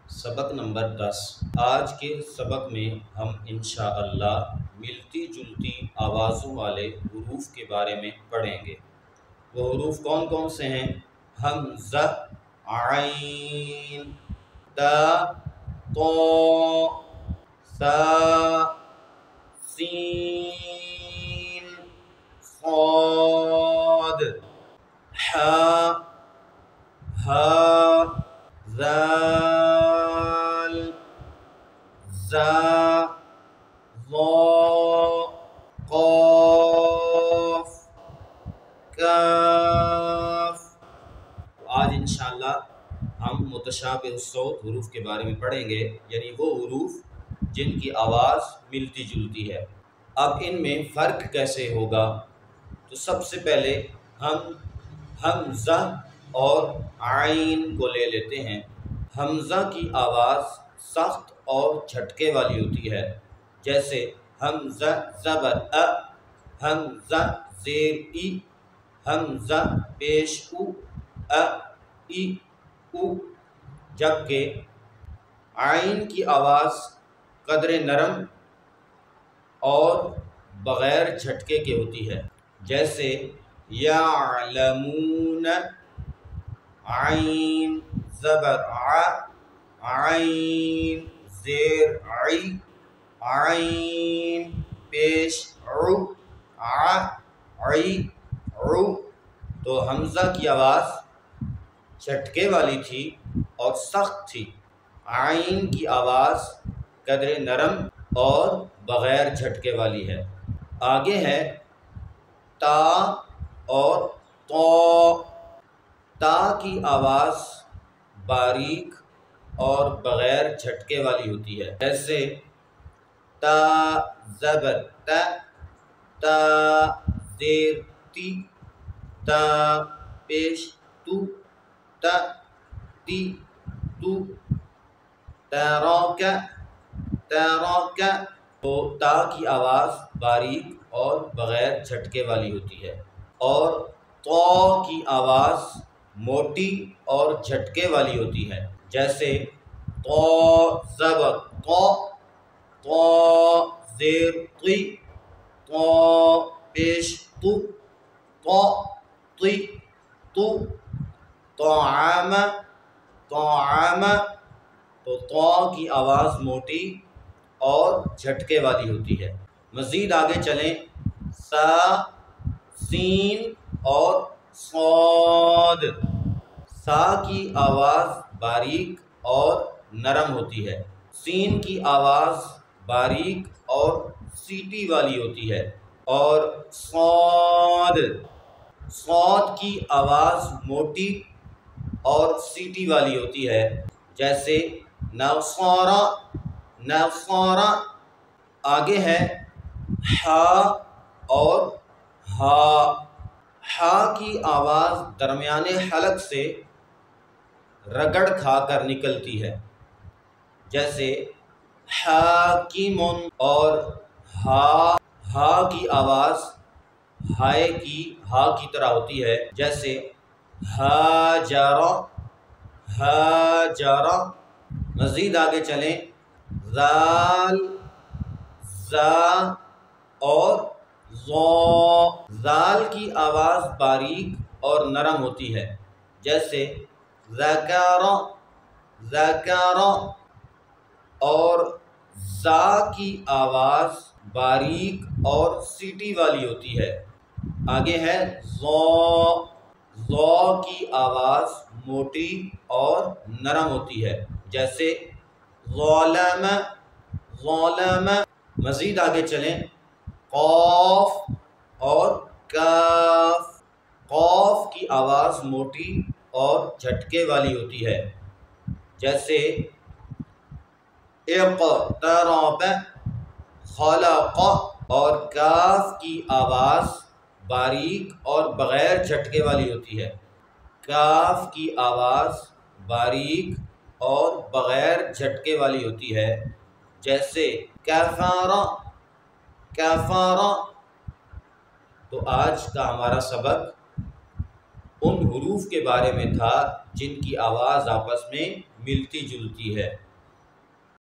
سبق نمبر 10۔ آج کے سبق میں ہم انشاءاللہ ملتی جلتی آوازوں والے حروف کے بارے میں پڑھیں گے۔ وہ حروف کون کون سے ہیں؟ حمزہ، عین، تا، طا، ثا، سین، صاد، حا، ہا، ذال، ذا، ظا، قاف، کاف۔ آج انشاءاللہ ہم متشابہ الصوت حروف کے بارے میں پڑھیں گے، یعنی وہ حروف جن کی آواز ملتی جلتی ہے۔ اب ان میں فرق کیسے ہوگا؟ تو سب سے پہلے ہم حمزہ اور عین کو لے لیتے ہیں۔ حمزہ کی آواز سخت اور جھٹکے والی ہوتی ہے، جیسے حمزہ زبر ا، حمزہ زیر ای، حمزہ پیش او، ا ای او۔ جبکہ عین کی آواز قدر نرم اور بغیر جھٹکے کے ہوتی ہے، جیسے یعلمون، عین زبر ع، عین زیر عی، عین پیش عو، ع عی عو۔ تو حمزہ کی آواز جھٹکے والی تھی اور سخت تھی، عین کی آواز قدر نرم اور بغیر جھٹکے والی ہے۔ آگے ہے تا اور طا۔ تا کی آواز باریک اور بغیر جھٹکے والی ہوتی ہے، جیسے تا زبر تا، تا زیر تی، تا پیش تو، تا تی تو، تراک، تراک۔ تو تا کی آواز باریک اور بغیر جھٹکے والی ہوتی ہے، اور طا کی آواز موٹی اور جھٹکے والی ہوتی ہے، جیسے طا زبر طا، طا زیر طی، طا پیش تو، طا طی تو، طعام، طعام۔ تو طا کی آواز موٹی اور جھٹکے والی ہوتی ہے۔ مزید آگے چلیں، سا، سین اور صاد۔ سا کی آواز باریک اور نرم ہوتی ہے، سین کی آواز باریک اور سیٹی والی ہوتی ہے، اور صاد، صاد کی آواز موٹی اور سیٹی والی ہوتی ہے، جیسے نصارى، نصارى۔ آگے ہے ہا اور ہا۔ ہا کی آواز درمیانے حلق سے رگڑ کھا کر نکلتی ہے، جیسے حاکم، اور ہا، ہا کی آواز ہائے کی ہا کی طرح ہوتی ہے، جیسے ہاجر، ہاجر۔ مزید آگے چلیں، ذال، ذا اور ظا۔ ذال کی آواز باریک اور نرم ہوتی ہے، جیسے ذکر، ذکر، اور ذا کی آواز باریک اور سیٹی والی ہوتی ہے۔ آگے ہے ظا، ظا کی آواز موٹی اور نرم ہوتی ہے، جیسے ظلم، ظلم۔ مزید آگے چلیں، قاف اور کاف۔ قاف کی آواز موٹی اور جھٹکے والی ہوتی ہے، جیسے اقترب، خلق۔ اور کاف کی آواز باریک اور بغیر جھٹکے والی ہوتی ہے، کاف کی آواز باریک اور بغیر جھٹکے والی ہوتی ہے، جیسے کفر، کفر۔ تو آج کا ہمارا سبق ان حروف کے بارے میں تھا جن کی آواز آپس میں ملتی جلتی ہے،